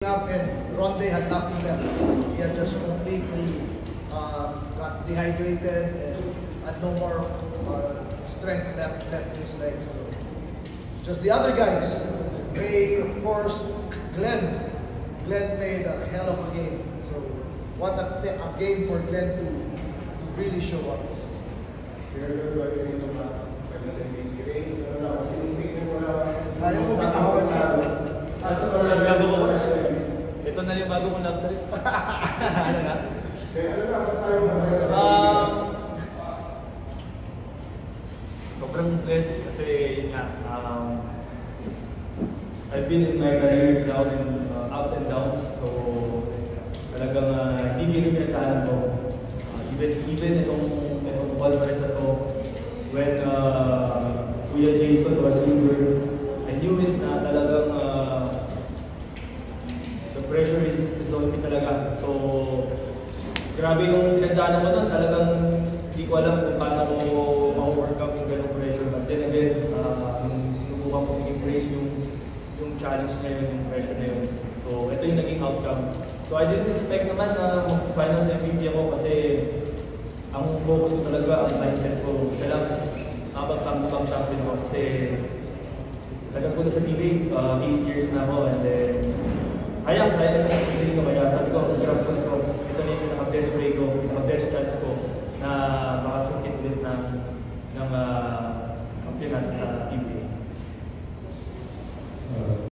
Up and Ronde had nothing left. He had just completely got dehydrated and had no more strength left in his legs. So just the other guys. Of course, Glenn played a hell of a game. So what a game for Glenn to really show up. Ayaw mo bitawan na. Ito na yung bago kong love life. Ano na? Sobrang blessed kasi yun nga. I've been in my career down and ups and downs. So talagang hindi rin pinagdaanan ko. Even itong conference na to, when Kuya Jason was younger, I knew it na talagang the pressure is on me talaga. So, grabe yung pinagdaanan ko doon. Talagang hindi ko alam kung paano ko ma-overcome yung ganong pressure. But then again, sinubukan ko i-embrace yung challenge na yun, yung pressure na yun. So, ito yung naging outcome. So, I didn't expect naman na mag-finals MVP ako kasi ang focus ko talaga, ang mindset ko, isa lang, kapag champion ko kasi tagal ko na sa TV, 8 years na ako, and then sayang na kasi ko, kaya sabi ko, grab ko ito, ito na yung pinaka-best way ko, pinaka-best chance ko na makasungkit ulit ng kampiyonato sa TV.